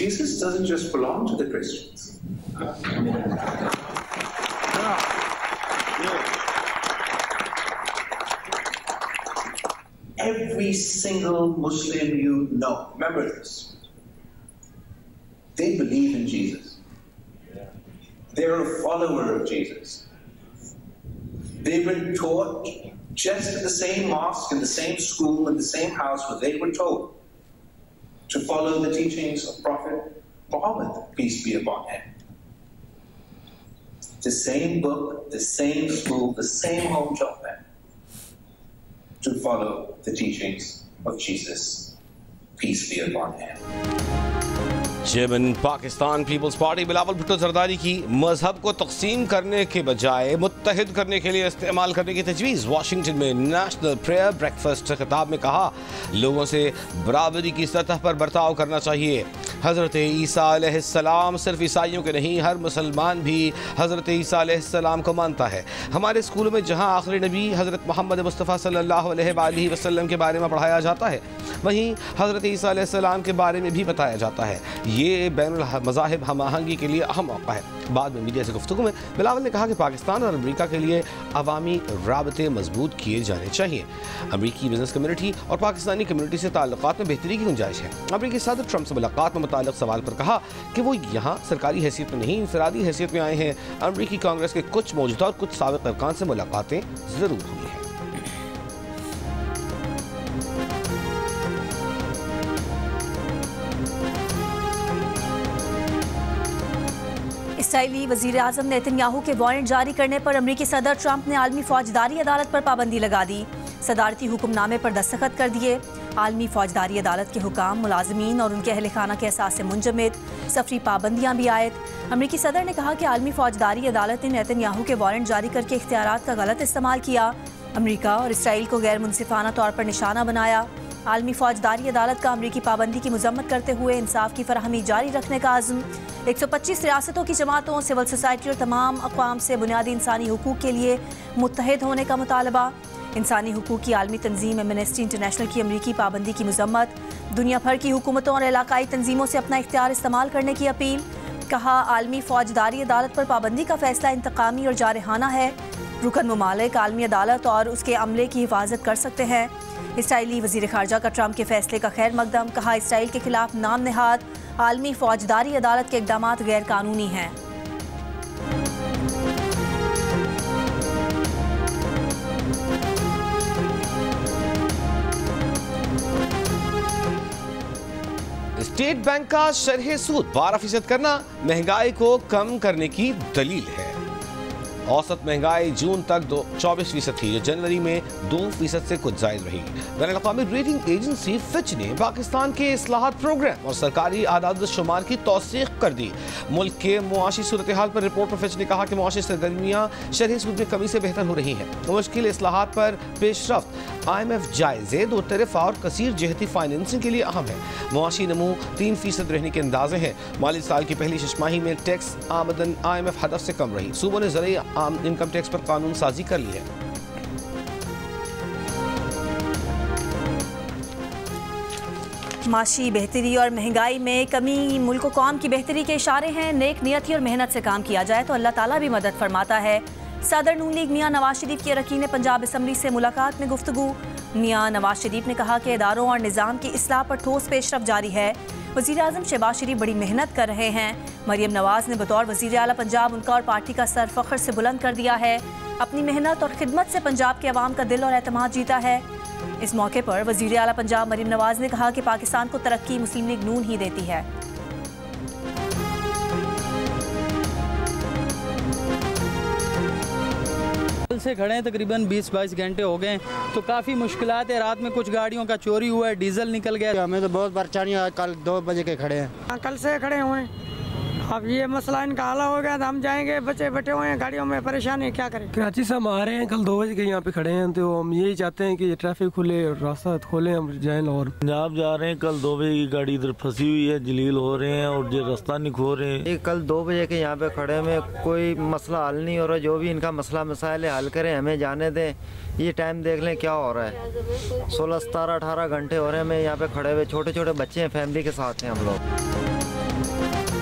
Jesus doesn't just belong to the Christians. Every single Muslim you know, remember this, they believe in Jesus. They're a follower of Jesus. They've been taught just in the same mosque, in the same school, in the same house where they were told to follow the teachings of Prophet Muhammad, peace be upon him. The same book, the same school, the same home taught them to follow the teachings of Jesus, peace be upon him. Chairman Pakistan Peoples Party Bilawal Bhutto Zardari की मजहब को तकसीम करने के बजाय मुत्तहिद करने के लिए इस्तेमाल करने की तजवीज़। वाशिंगटन में नेशनल प्रेयर ब्रेकफास्ट से खिताब में कहा, लोगों से बराबरी की सतह पर बर्ताव करना चाहिए। हज़रत ईसा अलैहिस्सलाम सिर्फ ईसाइयों के नहीं, हर मुसलमान भी हज़रत ईसा अलैहिस्सलाम को मानता है। हमारे स्कूलों में जहाँ आखिरी नबी हज़रत मोहम्मद मुस्तफ़ा सल्लल्लाहु अलैहि वसल्लम के बारे में पढ़ाया जाता है, वहीं हज़रत ईसा अलैहिस्सलाम के बारे में भी बताया जाता है। ये बैनुल मज़ाहिब हम आहंगी के लिए अहम मौका है। बाद में मीडिया से गुफ्तगू में बिलावल ने कहा कि पाकिस्तान और अमेरिका के लिए अवामी राबते मजबूत किए जाने चाहिए। अमेरिकी बिजनेस कम्युनिटी और पाकिस्तानी कम्युनिटी से ताल्लुकात में बेहतरी की गुंजाइश है। अमेरिकी सदर ट्रंप से मुलाकात में मुताल्लिक़ सवाल पर कहा कि वो यहाँ सरकारी हैसियत में नहीं, इंफरादी हैसियत में आए हैं। अमेरिकी कांग्रेस के कुछ मौजूदा और कुछ साबिक़ अरकान से मुलाकातें ज़रूर हुई हैं। इसराइली वज़ीर आज़म नेतन्याहू के वारंट जारी करने पर अमरीकी सदर ट्रंप ने आलमी फौजदारी अदालत पर पाबंदी लगा दी। सदारती हुक्मनामे पर दस्तखत कर दिए। आलमी फौजदारी अदालत के हुकाम, मुलाजमीन और उनके अहल खाना के एहसास से मुंजमद सफरी पाबंदियाँ भी आयद। अमरीकी सदर ने कहा कि आलमी फौजदारी अदालत ने नेतन्याहू के वारंट जारी करके इख्तियारात का गलत इस्तेमाल किया, अमरीका और इसराइल को गैर मुनसिफाना तौर पर निशाना बनाया। आलमी फौजदारी अदालत का अमरीकी पाबंदी की मजम्मत करते हुए इंसाफ की फराहमी जारी रखने का आज़म। 125 रियासतों की जमातों, सिविल सोसाइटी और तमाम अक़वाम से बुनियादी इंसानी हुकूक के लिए मुत्तहिद होने का मुतालबा। इंसानी हुकूक की आलमी तंजीम एमनेस्टी इंटरनेशनल की अमरीकी पाबंदी की मजम्मत। दुनिया भर की हुकूमतों और इलाकाई तंजीमों से अपना इख्तियार इस्तेमाल करने की अपील। कहा, आलमी फौजदारी अदालत पर पाबंदी का फैसला इंतकामी और जारहाना है। रुकन ममालिक आलमी अदालत और उसके अमले की हिफाजत कर सकते हैं। इसराइली वज़ीर ख़ारजा का ट्रंप के फैसले का खैर मकदम। कहा, इसराइल के खिलाफ नाम नहाद आलमी फौजदारी अदालत के इक़दामात गैर कानूनी हैं। स्टेट बैंक का शरह सूद 12% करना महंगाई को कम करने की दलील है। औसत महंगाई जून तक 24% थी, जो जनवरी में 2% से कुछ जायद रही। बैनुल-अक़वामी रेटिंग एजेंसी फिच ने पाकिस्तान के इस्लाहात प्रोग्राम और सरकारी आदाद शुमार की तौसीक़ कर दी। मुल्क के मुआशी सूरत हाल पर रिपोर्ट में फिच ने कहा कि मुआशी सरगर्मियाँ शरह सूद में कमी से बेहतर हो रही हैं। मुश्किल इस्लाहात पर पेशरफ्त IMF जायजे दो तरफ़ा और कसीर जहती फाइनेंसिंग के लिए अहम है। मुआशी नमू 3% रहने के अंदाजे हैं। माली साल की पहली छमाही में टैक्स आमदन IMF हदफ से कम रही। सूबों ने ज़रिए इनकम टैक्स पर कानून साजी कर ली है। माशी बेहतरी और महंगाई में कमी मुल्क व कौम की बेहतरी के इशारे हैं। नेक नियती और मेहनत से काम किया जाए तो अल्लाह ताला भी मदद फरमाता है। सदर नून लीग मियां नवाज शरीफ की अरकान पंजाब असम्बली से मुलाकात में गुफ्तगू। मियां नवाज शरीफ ने कहा कि इदारों और निज़ाम की इस्लाह पर ठोस पेशरफ जारी है। वज़ीर आज़म शहबाज शरीफ बड़ी मेहनत कर रहे हैं। मरियम नवाज ने बतौर वज़ीर आला पंजाब उनका और पार्टी का सर फ़ख्र से बुलंद कर दिया है। अपनी मेहनत और खिदमत से पंजाब के अवाम का दिल और एतमाद जीता है। इस मौके पर वज़ीर आला पंजाब मरियम नवाज ने कहा कि पाकिस्तान को तरक्की मुस्लिम लीग नून ही देती है। से खड़े हैं, तकरीबन 20-22 घंटे हो गए, तो काफ़ी मुश्किलात है। रात में कुछ गाड़ियों का चोरी हुआ है, डीजल निकल गया। हमें तो बहुत परेशानी। कल 2 बजे के खड़े हैं, कल से खड़े हुए हैं। अब ये मसला इनका हल हो गया तो हम जाएंगे। बच्चे बैठे हुए हैं गाड़ियों में, परेशान है, क्या करें। कराची से हम आ रहे हैं, कल 2 बजे के यहाँ पे खड़े हैं, तो हम यही चाहते हैं कि ये ट्रैफिक खुले और रास्ता खोले, हम जाएं लाहौर। पंजाब जा रहे हैं, कल 2 बजे की गाड़ी इधर फंसी हुई है, जलील हो रहे हैं और ये रास्ता नहीं खो रहे हैं। कल 2 बजे के यहाँ पे खड़े में कोई मसला हल नहीं हो रहा। जो भी इनका मसला मसाइल हल करें, हमें जाने दें। ये टाइम देख लें क्या हो रहा है। 16, 17, 18 घंटे हो रहे हैं हमें यहाँ पे खड़े हुए। छोटे छोटे बच्चे हैं, फैमिली के साथ हैं हम लोग।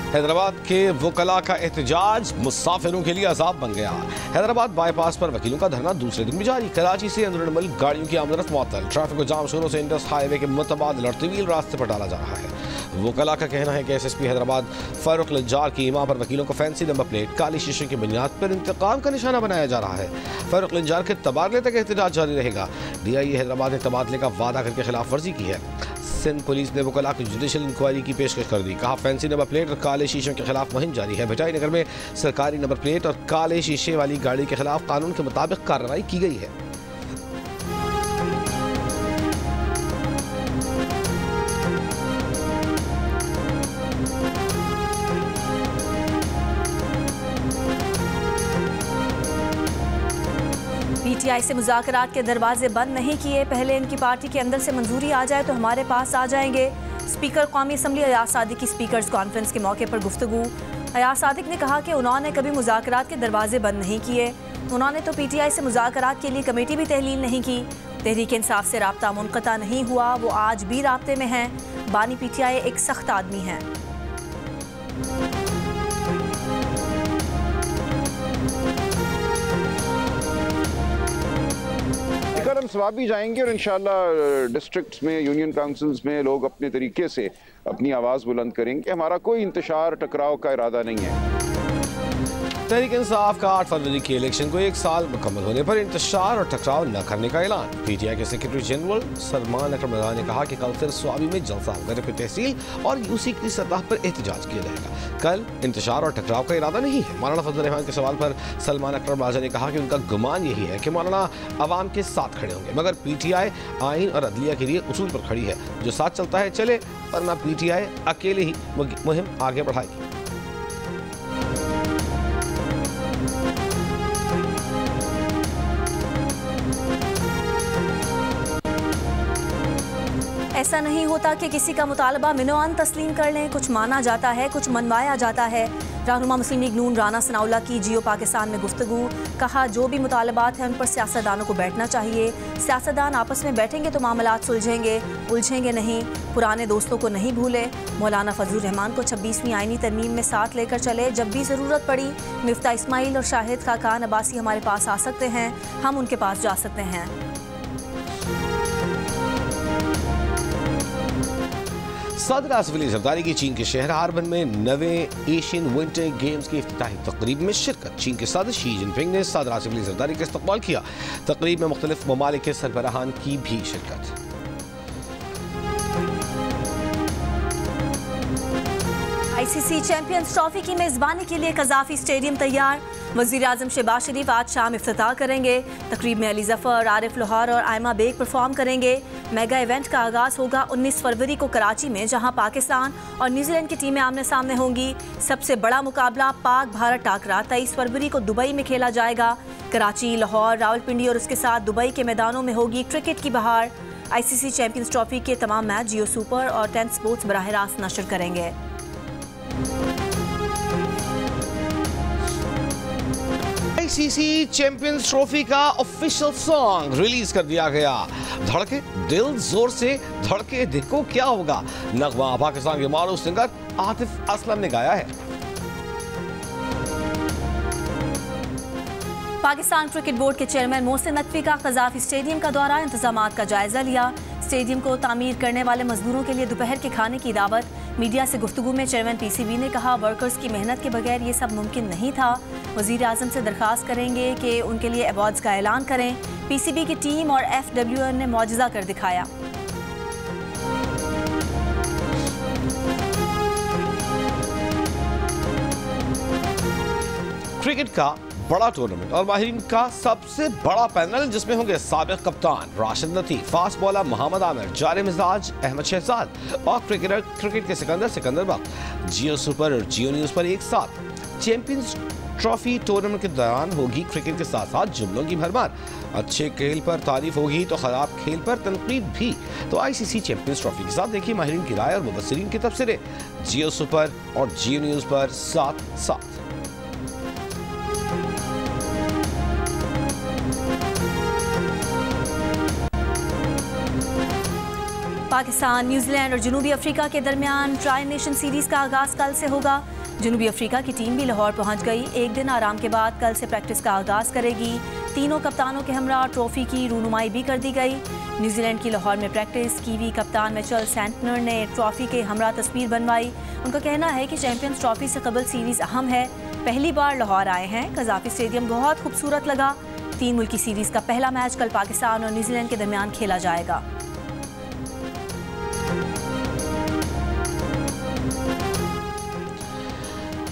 हैदराबाद के वकला का एहतजाज मुसाफिरों के लिए अजाब बन गया। हैदराबाद बाईपास पर वकीलों का धरना दूसरे दिन भी जारी। कराची से अंदरूनी मुल्क गाड़ियों की आमदरफ्त मुअत्तल। ट्रैफिक को जाम शुरू से इंडस हाईवे के मुतबादिल और तवील रास्ते पर डाला जा रहा है। वकला का कहना है कि SSP हैदराबाद फारूक लज्जार की इमाम पर वकीलों को फैंसी नंबर प्लेट काली शीशे की बुनियाद पर इंतकाम का निशाना बनाया जा रहा है। फारूक लज्जार के तबादले तक एहतजाज जारी रहेगा। DIE हैदराबाद ने तबादले का वादा करके खिलाफ वर्जी की है। सिंध पुलिस ने वकला की जुडिशल इंक्वायरी की पेशकश कर दी। कहा फैंसी नंबर प्लेट और काले शीशों के खिलाफ मुहिम जारी है। भिटाई नगर में सरकारी नंबर प्लेट और काले शीशे वाली गाड़ी के खिलाफ कानून के मुताबिक कार्रवाई की गई है। PTI से मुज़ाकरात के दरवाजे बंद नहीं किए। पहले इनकी पार्टी के अंदर से मंजूरी आ जाए तो हमारे पास आ जाएंगे। स्पीकर कौमी असम्बली अयाज सादिक की स्पीकर्स कॉन्फ्रेंस के मौके पर गुफ्तगू। अयाज सादिक ने कहा कि उन्होंने कभी मुज़ाकरात के दरवाजे बंद नहीं किए। उन्होंने तो PTI से मुज़ाकरात के लिए कमेटी भी तहलील नहीं की। तहरीक इंसाफ से राब्ता मुनक़ता नहीं हुआ, वो आज भी राब्ते में हैं। बानी PTI एक सख्त आदमी हैं। हम सवाब भी जाएंगे और इंशाल्लाह डिस्ट्रिक्ट्स में, यूनियन काउंसिल्स में लोग अपने तरीके से अपनी आवाज़ बुलंद करेंगे। हमारा कोई इंतशार टकराव का इरादा नहीं है। तहरीक इंसाफ का 8 फरवरी के इलेक्शन को 1 साल मुकम्मल होने पर इंतशार और टकराव न करने का ऐलान। PTI के सेक्रेटरी जनरल सलमान अकरम रज़ा ने कहा कि कल फिर स्वाबी में जलसा होगा। फिर तहसील और UC की सतह पर एहतजाज किया जाएगा। कल इंतशार और टकराव का इरादा नहीं है। मौलाना फजल रहमान के सवाल पर सलमान अकरम रज़ा ने कहा कि उनका गुमान यही है कि मौलाना अवाम के साथ खड़े होंगे, मगर PTI आइन और अदलिया के लिए उसूल पर खड़ी है। जो साथ चलता है चले, वरना PTI अकेले ही मुहिम आगे बढ़ाएगी। ऐसा नहीं होता कि किसी का मुतालबा मिनोआन तस्लीम कर लें। कुछ माना जाता है, कुछ मनवाया जाता है। रहनुमा मुस्लिम लीग नून राना सनाउल्लाह की जियो पाकिस्तान में गुफ्तगू। कहा जो भी मुतालबात हैं उन पर सियासतदानों को बैठना चाहिए। सियासतदान आपस में बैठेंगे तो मामलात सुलझेंगे, उलझेंगे नहीं। पुराने दोस्तों को नहीं भूले। मौलाना फजलुर रहमान को 26वीं आईनी तरमीम में साथ लेकर चले। जब भी ज़रूरत पड़ी मिफ्ता इस्माइल और शाहिद खाकान अब्बासी हमारे पास आ सकते हैं, हम उनके पास जा सकते हैं। सदर आसिफ अली ज़रदारी की चीन के शहर हार्बन में नवे एशियन विंटर गेम्स की इफ्तिताही तकरीब में शिरकत। चीन के सदर शी जिनपिंग ने सदर आसिफ अली ज़रदारी का इस्तकबाल किया। तकरीब में मुख्तलिफ ममालिक के सरबराहान की भी शिरकत। ICC चैंपियंस ट्रॉफी की मेज़बानी के लिए कज़ाफ़ी स्टेडियम तैयार। वज़ीर आज़म शहबाज शरीफ आज शाम इफ्तिताह करेंगे। तकरीब में अली ज़फ़र, आरिफ लोहार और आयमा बेग परफॉर्म करेंगे। मेगा इवेंट का आगाज़ होगा 19 फरवरी को कराची में, जहां पाकिस्तान और न्यूजीलैंड की टीमें आमने सामने होंगी। सबसे बड़ा मुकाबला पाक भारत टाकरा 23 फरवरी को दुबई में खेला जाएगा। कराची, लाहौर, रावलपिंडी और उसके साथ दुबई के मैदानों में होगी क्रिकेट की बहार। ICC चैंपियंस ट्रॉफी के तमाम मैच जियो सुपर और 10 स्पोर्ट्स बराह रास्त नशर करेंगे। ICC चैंपियंस ट्रॉफी का ऑफिशियल सॉन्ग रिलीज कर दिया गया। धड़के दिल जोर से धड़के दिल को क्या होगा, नगमा पाकिस्तान के मारूफ सिंगर आतिफ असलम ने गाया है। पाकिस्तान क्रिकेट बोर्ड के चेयरमैन मोहसिन नकवी का कज़ाफ़ी स्टेडियम का दौरा, इंतजामात का जायजा लिया। स्टेडियम को तामीर करने वाले मजदूरों के लिए दोपहर के खाने की दावत। मीडिया से गुफ्तगू में चेयरमैन PCB ने कहा वर्कर्स की मेहनत के बगैर ये सब मुमकिन नहीं था। वज़ीर आज़म से दरख्वास्त करेंगे कि उनके लिए अवार्ड्स का ऐलान करें। PCB की टीम और FWN ने मौजज़ा कर दिखाया। क्रिकेट का बड़ा टूर्नामेंट और माहिरीन का सबसे बड़ा पैनल, जिसमें होंगे साबिक कप्तान राशिद लतीफ, फास्ट बॉलर मोहम्मद आमिर, जारे मिजाज अहमद शहजाद और क्रिकेट के सिकंदर बख्श। जियो सुपर और जियो न्यूज़ पर एक साथ चैंपियंस ट्रॉफी टूर्नामेंट के दौरान होगी क्रिकेट के साथ साथ जुमलों की भरमार। अच्छे खेल पर तारीफ होगी तो खराब खेल पर तनकीद भी। तो ICC चैंपियंस ट्रॉफी के साथ देखिए माहिरीन की राय और मुबस्सिरीन के तबसरे जियो सुपर और जियो न्यूज़ पर साथ। पाकिस्तान, न्यूजीलैंड और जनूबी अफ्रीका के दरमियान ट्राई नेशन सीरीज़ का आगाज़ कल से होगा। जनूबी अफ्रीका की टीम भी लाहौर पहुंच गई। एक दिन आराम के बाद कल से प्रैक्टिस का आगाज़ करेगी। तीनों कप्तानों के हमरा ट्रॉफी की रूनुमाई भी कर दी गई। न्यूजीलैंड की लाहौर में प्रैक्टिस, कीवी कप्तान मिचेल सेंटनर ने ट्रॉफी के हमरा तस्वीर बनवाई। उनका कहना है कि चैंपियंस ट्रॉफी से कबल सीरीज़ अहम है। पहली बार लाहौर आए हैं। कज़ाफ़ी स्टेडियम बहुत खूबसूरत लगा। 3 मुल्की सीरीज़ का पहला मैच कल पाकिस्तान और न्यूजीलैंड के दरमियान खेला जाएगा।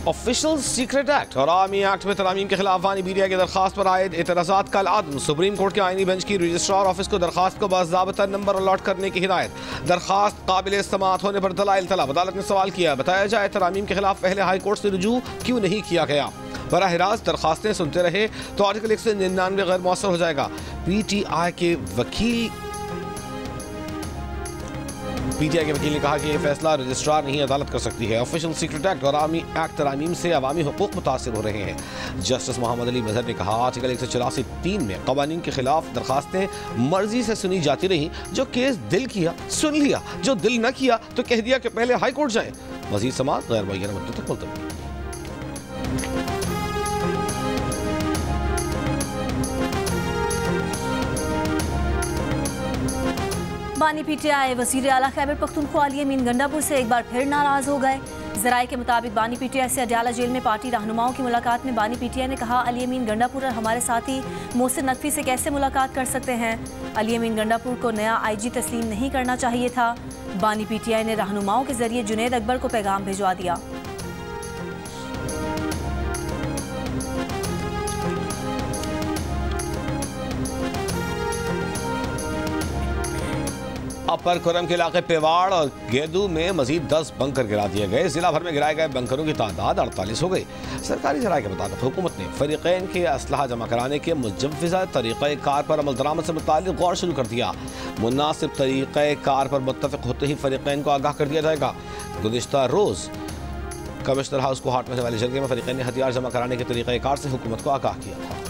ऑफिशियल सीक्रेट एक्ट और आर्मी एक्ट में तरामीम के खिलाफ वानी मीडिया की दरखास्त पर आए एतराज़ात कल आदम। सुप्रीम कोर्ट के आईनी बेंच की रजिस्ट्रार ऑफिस को दरखास्त को बाज़ाब्ता नंबर अलॉट करने की हिदायत। दरखास्त काबिल इस्तेमाल होने पर दलाइल तलब। अदालत ने सवाल किया, बताया जाए तरामीम के खिलाफ पहले हाई कोर्ट से रुजू क्यों नहीं किया गया। बराह रास्त दरखास्तें सुनते रहे तो आर्टिकल 199 गैर मौसर हो जाएगा। पीटीआई के वकील ने कहा कि यह फैसला रजिस्ट्रार नहीं अदालत कर सकती है। ऑफिशियल सीक्रेट एक्ट और आर्मी एक्ट तरामीम से अवामी हुकूक मुतासिर हो रहे हैं। जस्टिस मोहम्मद अली मजहर ने कहा, आर्टिकल 184(3) में कवानीन के खिलाफ दरखास्तें मर्जी से सुनी जाती रही। जो केस दिल किया सुन लिया, जो दिल न किया तो कह दिया कि पहले हाई कोर्ट जाए। मजीद समाअत गैर मुअय्यन मुद्दत तक मुलतवी। बानी पीटीआई वज़ीर आला खैबर पख्तूनख्वा अली अमीन गंडापुर से एक बार फिर नाराज हो गए। ज़राए के मुताबिक बानी पीटीआई से अडयाला जेल में पार्टी रहनुमाओं की मुलाकात में बानी पीटीआई ने कहा, अली अमीन गंडापुर और हमारे साथी मोहसिन नकवी से कैसे मुलाकात कर सकते हैं। अली अमीन गंडापुर को नया IG तस्लीम नहीं करना चाहिए था। बानी पीटीआई ने रहनुमाओं के जरिए जुनैद अकबर को पैगाम भिजवा दिया। अपर खुरम के इलाके पेवाड़ और गेदू में मजीद 10 बंकर गिरा दिए गए। जिला भर में गिराए गए बंकरों की तादाद 48 हो गई। सरकारी जराये के मुताबिक हुकूमत ने फरीकैन के असलहा जमा कराने के मुजव्वज़ा तरीक़े कार पर अमल दरामद से मुताल्लिक़ गौर शुरू कर दिया। मुनासिब तरीक़े कार पर मुत्तफ़िक़ होते ही फरीकैन को आगाह कर दिया जाएगा। गुज़िश्ता रोज़ कमिश्नर हाउस को हाट में वाले जलगे में फरीकैन ने हथियार जमा कराने के तरीक़े कार से हुकूमत को आगाह किया था।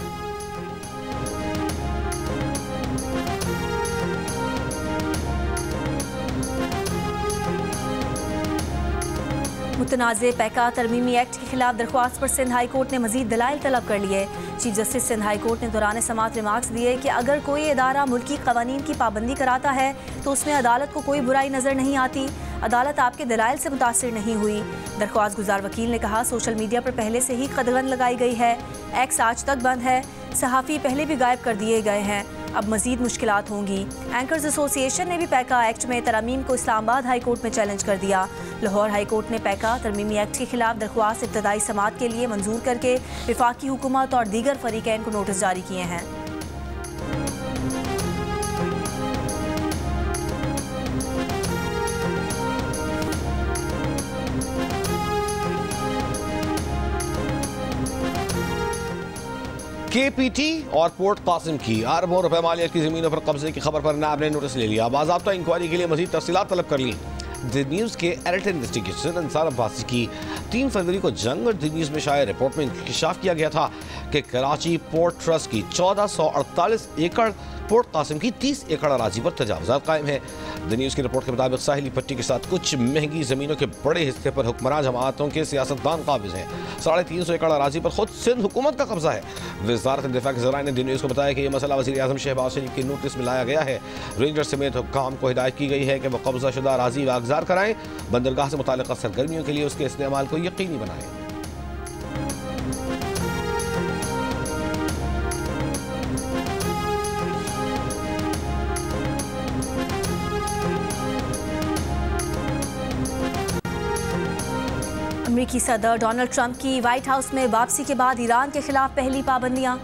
मुतनाज़े पैका तरमीमी एक्ट के खिलाफ दरख्वास्त पर सिंध हाई कोर्ट ने मजीद दलाइल तलब कर लिए। Chief justice Sindh high court ने दौरान समाअत रिमार्क्स दिए कि अगर कोई इदारा मुल्की कवानीन की पाबंदी कराता है तो उसमें अदालत को कोई बुराई नज़र नहीं आती। अदालत आपके दलाइल से मुतासिर नहीं हुई। दरख्वास्त गुजार वकील ने कहा, सोशल मीडिया पर पहले से ही कदगन लगाई गई है। एक्स आज तक बंद है। सहाफ़ी पहले भी गायब कर दिए गए हैं। अब मजीद मुश्किलात होंगी। एंकर्स एसोसिएशन ने भी पैका एक्ट में तरमीम को इस्लामाबाद हाई कोर्ट में चैलेंज कर दिया। लाहौर हाई कोर्ट ने पैका तरमीमी एक्ट के खिलाफ दरख्वास्त इब्तदाई समाअत के लिए मंजूर करके वफाकी हुकूमत और दीगर फरीकैन को नोटिस जारी किए हैं। KPT और पोर्ट कासिम की अरबों रुपए मालियत की जमीनों पर कब्जे की खबर पर नायब ने नोटिस ले लिया। बाज़ाब्ता इंक्वायरी के लिए मजीद तफसीलात तलब कर ली। द न्यूज़ के एडिटर इन्वेस्टिगेशन अंसार अब्बासी की 3 फरवरी को जंग और द न्यूज़ में शाये रिपोर्ट में इंकशाफ किया गया था कि कराची पोर्ट ट्रस्ट की 1448 एकड़, पोर्ट कासिम की 30 एकड़ अराजी पर तजावुज़ात कायम है। द न्यूज़ की रिपोर्ट के मुताबिक साहिली पट्टी के साथ कुछ महंगी ज़मीनों के बड़े हिस्से पर हुक्मरान जमातों के सियासतदान काबिज हैं। 350 एकड़ अराजी पर खुद सिंध हुकूमत का कब्जा है। वज़ारत दिफा के ज़राए ने द न्यूज़ को बताया कि यह मसला वज़ीर आज़म शहबाज शरीफ के नोटिस में लाया गया है। रेंजर समेत हुक्काम को हिदायत की गई है कि वह कब्जा शुदा अराजी वागजार कराएं, बंदरगाह से मुताल्लिक़ सरगर्मियों के लिए उसके इस्तेमाल को यकीनी बनाएं। अमरीकी सदर डोनाल्ड ट्रंप की व्हाइट हाउस में वापसी के बाद ईरान के खिलाफ पहली पाबंदियां।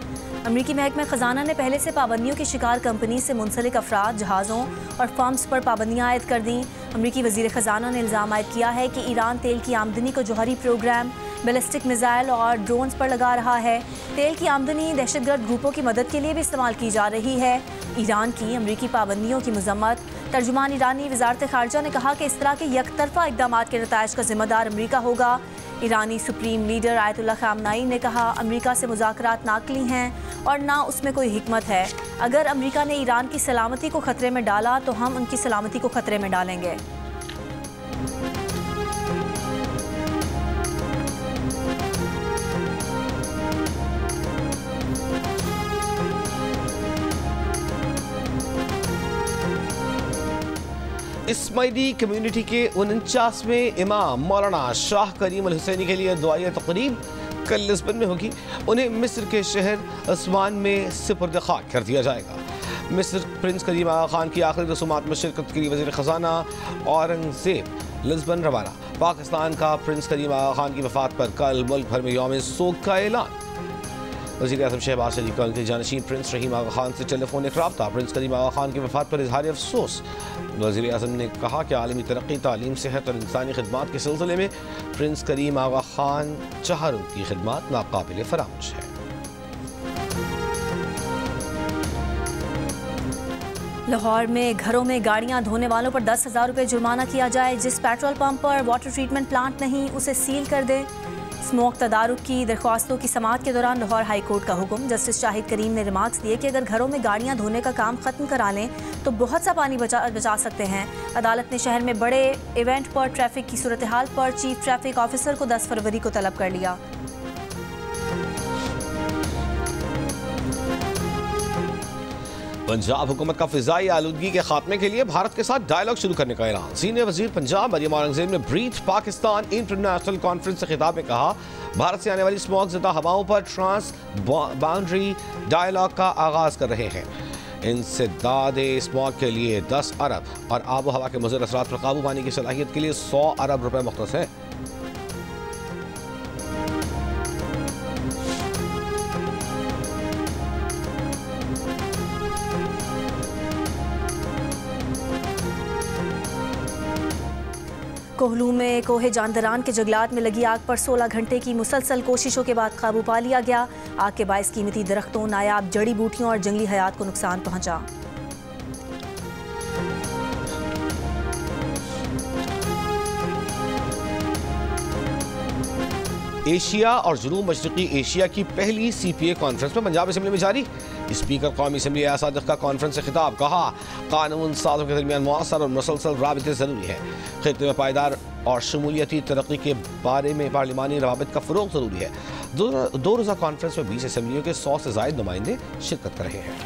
अमरीकी महकमा खजाना ने पहले से पाबंदियों के शिकार कंपनी से मुंसलिक अफराद, जहाज़ों और फर्म्स पर पाबंदियां आयद कर दी। अमरीकी वज़ीर खजाना ने इल्ज़ाम आयद किया है कि ईरान तेल की आमदनी को जौहरी प्रोग्राम, बैलिस्टिक मिसाइल और ड्रोन्स पर लगा रहा है। तेल की आमदनी दहशतगर्द ग्रुपों की मदद के लिए भी इस्तेमाल की जा रही है। ईरान की अमरीकी पाबंदियों की मजम्मत। तर्जुमान ईरानी वज़ारत ख़ारजा ने कहा कि इस तरह के यकतरफा इक़दाम के नताइज का ज़िम्मेदार अमरीका होगा। ईरानी सुप्रीम लीडर आयतुल्लाह ख़ामनाई ने कहा, अमरीका से मुज़ाकरात नाकली हैं और ना उसमें कोई हिकमत है। अगर अमेरिका ने ईरान की सलामती को खतरे में डाला तो हम उनकी सलामती को खतरे में डालेंगे। इस्माइली कम्युनिटी के 49वें इमाम मौलाना शाह करीम अल हुसैनी के लिए दुआया तकरीब कल लिस्बन में होगी। उन्हें मिस्र के शहर अस्वान में सिपुर्द खाक कर दिया जाएगा। मिस्र प्रिंस करीम आगा खान की आखिरी रसूमात में शिरकत के लिए वज़ीर ख़ज़ाना औरंगज़ेब लिस्बन रवाना। पाकिस्तान का प्रिंस करीम आगा खान की वफ़ात पर कल मुल्क भर में यौम सोग का ऐलान। वज़ीर आज़म शहबाज शरीफ का उनके जानशीन प्रिंस रहीम आगा खान से टेलीफोनिक रब्ता। प्रिंस करीम आगा खान की वफ़ात पर इज़हार अफसोस। वज़ीर आज़म ने कहा कि आलमी तरक्की, तालीम, सेहत और इंसानी खिदमात के सिलसिले में प्रिंस करीम आगा खान चाहरों की खिदमात नाकाबिल फरामोश है। लाहौर में घरों में गाड़ियां धोने वालों पर 10,000 रुपये जुर्माना किया जाए। जिस पेट्रोल पंप पर वाटर ट्रीटमेंट प्लांट नहीं उसे सील कर दे। स्मोक तदारुक की दरख्वास्तों की समाअत के दौरान लाहौर हाई कोर्ट का हुक्म। जस्टिस शाहिद करीम ने रिमार्क्स दिए कि अगर घरों में गाड़ियां धोने का काम खत्म करा लें तो बहुत सा पानी बचा सकते हैं। अदालत ने शहर में बड़े इवेंट पर ट्रैफिक की सूरत हाल पर चीफ ट्रैफिक ऑफिसर को 10 फरवरी को तलब कर लिया। पंजाब हुकूमत का फिजाई आलूदगी के खात्मे के लिए भारत के साथ डायलॉग शुरू करने का ऐलान। सीनियर वजीर पंजाब मरियम औरंगजेब ने ब्रीच पाकिस्तान इंटरनेशनल कॉन्फ्रेंस से खिताब में कहा, भारत से आने वाली स्मॉग ज़दा हवाओं पर ट्रांस बाउंड्री डायलॉग का आगाज कर रहे हैं। इंसदाद स्मॉग के लिए 10 अरब और आबो हवा के मुज़र असरात पर काबू पाने की सलाहियत के लिए 100 अरब रुपए मुख्तस हैं। कोहलू में कोहे जानदरान के जंगलात में लगी आग पर 16 घंटे की मुसलसल कोशिशों के बाद काबू पा लिया गया। आग के बायस कीमती दरख्तों, नायाब जड़ी बूटियों और जंगली हयात को नुकसान पहुंचा। एशिया और जुनूब मशरकी एशिया की पहली CPA कॉन्फ्रेंस में पंजाब असम्बली में जारी। स्पीकर कौमी असम्बली सादिक का कॉन्फ्रेंस से खिताब। कहा, कानून साजों के दरमियान मौसर और मुसलसल राबिते ज़रूरी है। खित्ते में पायदार और शमूलियती तरक्की के बारे में पार्लिमानी रवाबित का फ़रोग़ ज़रूरी है। दो रोज़ा कॉन्फ्रेंस में 20 असम्बलियों के 100 से ज़ायद नुमाइंदे शिरकत कर रहे हैं।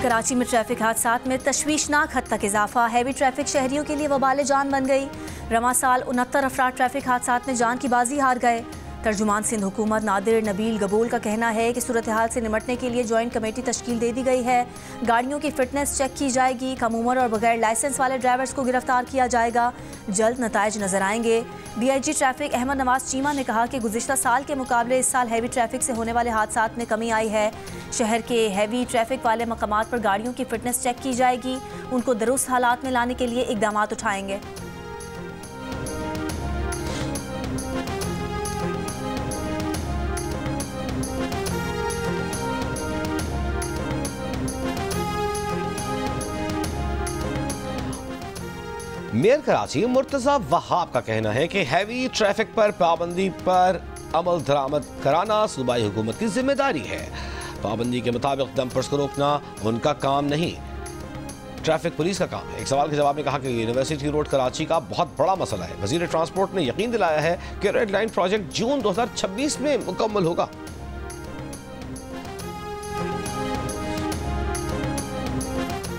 कराची में ट्रैफिक हादसात में तशवीशनाक हद तक इजाफा। हैवी ट्रैफिक शहरियों के लिए वबाल जान बन गई। रवां साल 69 अफराद ट्रैफिक हादसात में जान की बाजी हार गए। तर्जुमान सिंध हुकूमत नादिर नबील गबूल का कहना है कि सूरत हाल से निमटने के लिए जॉइंट कमेटी तश्कील दे दी गई है। गाड़ियों की फिटनेस चेक की जाएगी। कम उम्र और बगैर लाइसेंस वाले ड्राइवर्स को गिरफ्तार किया जाएगा। जल्द नताइज नजर आएंगे। DIG ट्रैफिक अहमद नवाज चीमा ने कहा कि गुज़िश्ता साल के मुकाबले इस साल हैवी ट्रैफिक से होने वाले हादसात में कमी आई है। शहर के हैवी ट्रैफिक वाले मकामात पर गाड़ियों की फिटनेस चेक की जाएगी। उनको दुरुस्त हालात में लाने के लिए इकदाम उठाएंगे। मेयर कराची मुर्तज़ा वहाब का कहना है कि हैवी ट्रैफिक पर पाबंदी पर अमल दरामद कराना सूबाई हुकूमत की जिम्मेदारी है। पाबंदी के मुताबिक डंपर्स को रोकना उनका काम नहीं, ट्रैफिक पुलिस का काम है। एक सवाल के जवाब में कहा कि यूनिवर्सिटी रोड कराची का बहुत बड़ा मसला है। वजीर ट्रांसपोर्ट ने यकीन दिलाया है कि रेड लाइन प्रोजेक्ट जून 2026 में मुकम्मल होगा।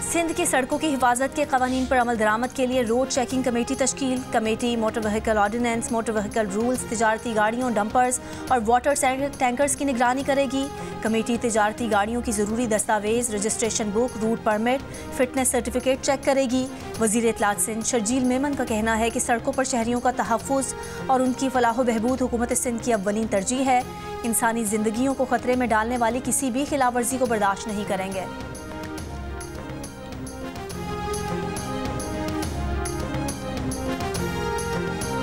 सिंध की सड़कों की हिफाजत के कवानीन पर अमल दरामद के लिए रोड चेकिंग कमेटी तश्कील। Committee motor vehicle ordinance, motor vehicle rules, तिजारती गाड़ियों, डंपर्स और वाटर टैंकर्स की निगरानी करेगी। कमेटी तिजारती गाड़ियों की ज़रूरी दस्तावेज, registration book, route permit, fitness certificate check करेगी। वज़ीर इत्तलात सिंध शर्जील मेमन का कहना है कि सड़कों पर शहरियों का तहफ़्फ़ुज़ और उनकी फलाह व बहबूद हुकूमत सिंध की अव्वलीन तरजीह है। इंसानी ज़िंदगियों को ख़तरे में डालने वाली किसी भी खिलाफवर्जी को बर्दाश्त नहीं करेंगे।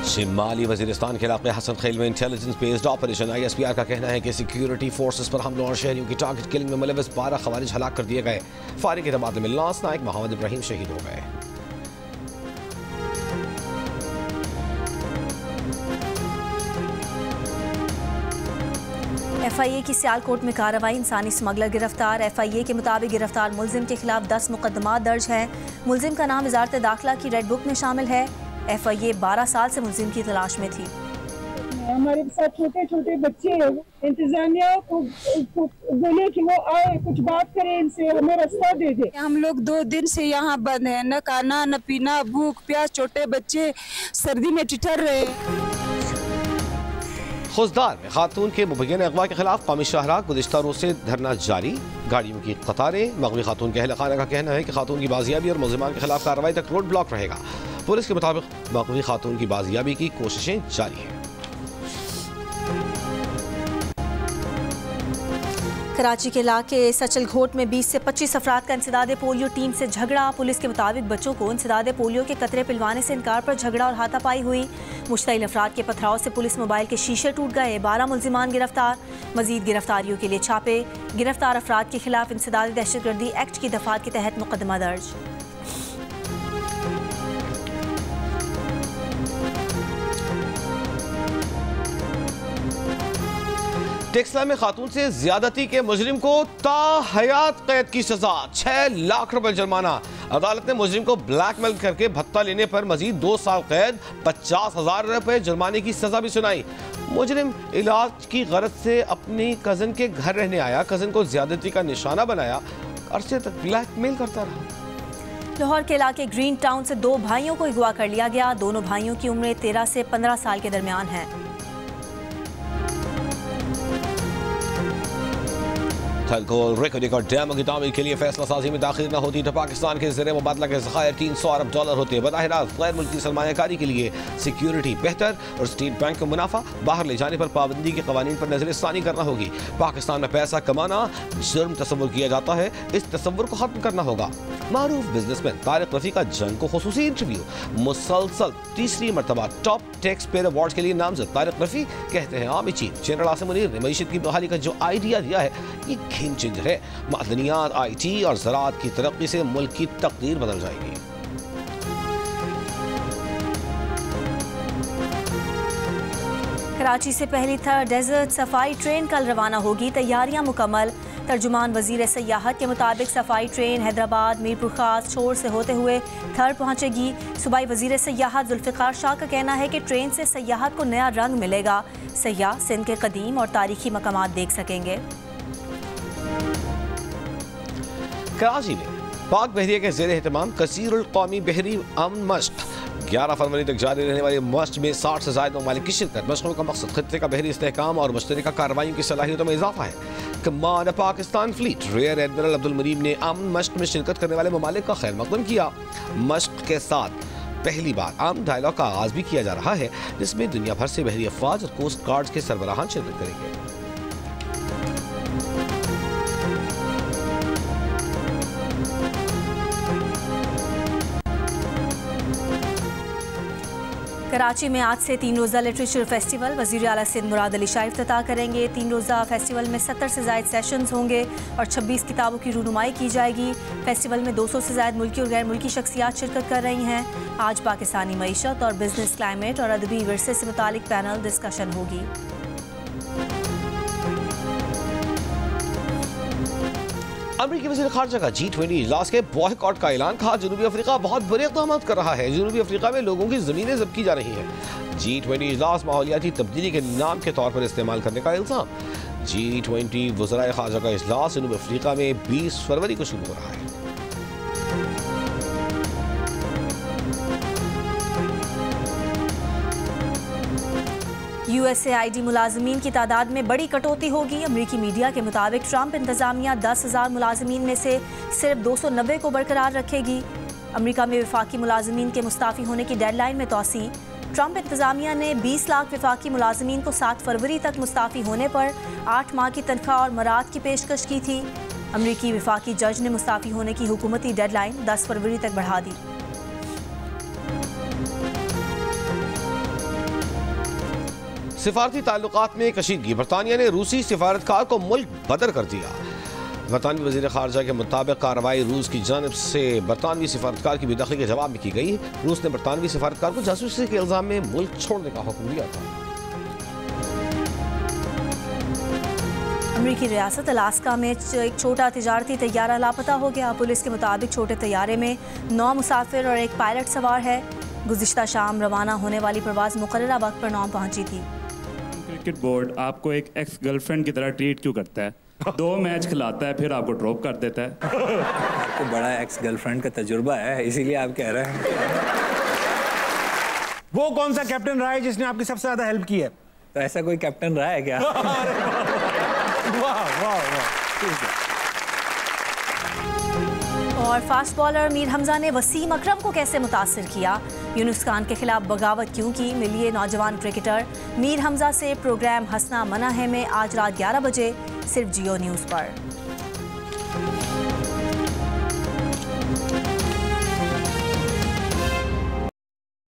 शिमाली वजीरिस्तान के इलाके हसन खेल में इंटेलिजेंस बेस्ड ऑपरेशन। ISPR का कहना है कि सिक्योरिटी फोर्सेस पर हमलों और शहरियों की टारगेट किलिंग में मुलविस 12 खवारिज हलाक कर दिए गए। फायरिंग के तबादले में लांस नायक मोहम्मद इब्राहिम शहीद हो गए। FIA की सियालकोट में कार्रवाई, इंसानी स्मगलर गिरफ्तार। FIA के मुताबिक गिरफ्तार मुलजिम के खिलाफ 10 मुकदमात दर्ज हैं। मुलजिम का नाम वजारत दाखिला की रेड बुक में शामिल है। FIA 12 साल से मुलजिम की तलाश में थी। हमारे साथ छोटे छोटे बच्चे हैं, इंतजामिया को बोले कि वो आए, कुछ बात करें इनसे, हमें रास्ता दे दे। हम लोग 2 दिन से यहाँ बंद हैं, न खाना न पीना, भूख प्यास, छोटे बच्चे सर्दी में ठिठर रहे। खुशदार में खातून के मुबैन अगवा के खिलाफ कौमी शाहराह गुज़िश्ता रोज से धरना जारी। गाड़ियों की कतारें। मगवी खातून के अहल खाना का कहना है कि खातून की बाजियाबी और मुलजिमान के खिलाफ कार्रवाई तक रोड ब्लॉक रहेगा। पुलिस के मुताबिक मगवी खातून की बाजियाबी की कोशिशें जारी हैं। कराची के इलाके सचल घोट में 20 से 25 अफराद का इंसदादे पोलियो टीम से झगड़ा। पुलिस के मुताबिक बच्चों को इंसदादे पोलियो के कतरे पिलवाने से इनकार पर झगड़ा और हाथापाई हुई। मुश्तइल अफराद के पथराव से पुलिस मोबाइल के शीशे टूट गए। 12 मुलजिमान गिरफ्तार। मजीद गिरफ्तारियों के लिए छापे। गिरफ्तार अफराद के खिलाफ इंसदादी दहशतगर्दी एक्ट की दफात के तहत मुकदमा दर्ज। टेक्सला में खातून से ज्यादती के मुजरिम को ताहयात कैद की सजा, 6 लाख रुपए जुर्माना। अदालत ने मुजरिम को ब्लैकमेल करके भत्ता लेने पर मजीद 2 साल कैद, 50,000 रुपए जुर्माने की सजा भी सुनाई। मुजरिम इलाज की गरज से अपनी कजन के घर रहने आया, कजन को ज्यादती का निशाना बनाया, अरसे तक ब्लैकमेल करता रहा। लाहौर के इलाके ग्रीन टाउन से 2 भाइयों को अगवा कर लिया गया। दोनों भाइयों की उम्रें 13 से 15 साल के दरमियान है। रिकॉर्डिंग और डैमों की तामीर के लिए फैसला साजी में दाखिल न होती तो पाकिस्तान के ज़रिए मुबादला के ज़खायर 300 अरब डॉलर होते। बज़ाहिर गैर मुल्की सरमायाकारी के लिए सिक्योरिटी बेहतर और स्टेट बैंक को मुनाफा बाहर ले जाने पर पाबंदी के कवानीन पर नजरसानी करना होगी। पाकिस्तान में पैसा कमाना जुर्म तस्वुर किया जाता है, इस तस्वुर को खत्म करना होगा। मारूफ बिजनेसमैन तारिक रफ़ी का जंग को खुसूसी इंटरव्यू। मुसलसल तीसरी मरतबा टॉप टैक्स पेयर अवार्ड के लिए नामजद तारिक रफ़ी कहते हैं army chief general Asim Munir ने मईशत की बहाली का जो आइडिया दिया है ये गेम चेंजर है। मादनियात, IT और ज़राअत की तरक्की से मुल्क की तकदीर बदल जाएगी। कराची से पहली थर डेजर्ट सफाई ट्रेन कल रवाना होगी, तैयारियां मुकम्मल। तर्जुमान वजीर सयाहत के मुताबिक सफाई ट्रेन हैदराबाद, मीरपुर खास, छोड़ से होते हुए थर पहुंचेगी। सूबाई वजीर सयाहत जुल्फ़िकार शाह का कहना है कि ट्रेन से सयाहत को नया रंग मिलेगा। सयाह सिंध के कदीम और तारीखी मकामात देख सकेंगे। कराची में पाक बहरिया के ज़ेर एहतमाम कसीरुल कौमी बहरी अमन मश्क 11 फरवरी तक जारी रहने वाले मश्क में 60 से ज़ायद ममालिक की शिरकत। मश्कों का मकसद खित्ते का बहरी इस्तेहकाम और मुश्तरका कार्रवाइयों की सलाहियतों में इजाफा है। Command Pakistan fleet rear admiral Abdul Maryam ने अमन मश्क में शिरकत करने वाले ममालिक का खैर मकदम किया। मश्क के साथ पहली बार आम डायलॉग का आगाज भी किया जा रहा है, जिसमें दुनिया भर से बहरी अफवाज और कोस्ट गार्ड के सरबराहान शिरकत करेंगे। कराची में आज से 3 रोज़ा लिटरेचर फेस्टिवल। वज़ीर आला सिंध मुराद अली शाह इफ्तिताह करेंगे। 3 रोज़ा फेस्टिवल में 70 से ज़ायद सेशंस होंगे और 26 किताबों की रूनुमाई की जाएगी। फेस्टिवल में 200 से ज़ायद मुल्की और गैर मुल्की शख्सियात शिरकत कर रही हैं। आज पाकिस्तानी मईशत और बिजनेस क्लाइमेट और अदबी विरसे से मुतालिक पैनल डिस्कशन होगी। अमेरिकी वज़ीर ख़ारजा का G20 इजलास के बॉयकॉट का ऐलान। कहा जनूबी अफ्रीका बहुत बुरे इक़दाम कर रहा है, जनूबी अफ्रीका में लोगों की ज़मीनें ज़ब्त की जा रही हैं। G20 इजलास माहौलियाती तब्दीली के नाम के तौर पर इस्तेमाल करने का इल्ज़ाम। G20 वज़राए ख़ारजा का इजलास जनूबी अफ्रीका में 20 फरवरी को शुरू हो रहा है। USAID मुलाजमीन की तादाद में बड़ी कटौती होगी। अमरीकी मीडिया के मुताबिक ट्रंप इंतजामिया 10,000 मुलाजमीन में से सिर्फ 290 को बरकरार रखेगी। अमरीका में वफाकी मुलाजमीन के मुस्ताफ़ी होने की डेडलाइन में तोसी। ट्रंप इंतजामिया ने 20 लाख वफाकी मुलाजमीन को 7 फरवरी तक मुस्ताफ़ी होने पर 8 माह की तनख्वाह और मराद की पेशकश की थी। अमरीकी वफाकी जज ने मुस्ताफ़ी होने की हुकूमती डेडलाइन 10 फरवरी तक बढ़ा दी। सिफारती ताल्लुकात में कशीदगी। बरतानिया ने रूसी सिफारतकार को मुल्क बदर कर दिया। बरतानवी वज़ीर ख़ारजा के मुताबिक कार्रवाई रूस की जानिब से बरतानवी सिफारतकार की बेदखली के जवाब में की गई। रूस ने बरतानवी सिफारतकार को जासूसी के इल्ज़ाम में मुल्क छोड़ने का हुक्म दिया था। अमेरिकी रियासत अलास्का में एक छोटा तिजारती तैयारा लापता हो गया। पुलिस के मुताबिक छोटे तैयारे में 9 मुसाफिर और एक पायलट सवार है। गुज़िश्ता शाम रवाना होने वाली परवाज़ मुकर्ररा वक्त पर 9 पहुंची थी। क्रिकेट बोर्ड आपको एक एक्स गर्लफ्रेंड की तरह ट्रीट क्यों करता है? 2 मैच खिलाता है फिर आपको ड्रॉप कर देता है। आपको बड़ा एक्स गर्लफ्रेंड का तजुर्बा है, इसीलिए आप कह रहे हैं। वो कौन सा कैप्टन रहा है जिसने आपकी सबसे ज्यादा हेल्प की है? तो ऐसा कोई कैप्टन रहा है क्या? वाह वाह वाह। और फास्ट बॉलर मीर हमजा ने वसीम अकरम को कैसे मुतासिर किया? यूनुस खान के खिलाफ बगावत क्यों की? मिलिए नौजवान क्रिकेटर मीर हमजा से। प्रोग्राम हंसना मना है में आज रात 11 बजे सिर्फ जियो न्यूज़ पर।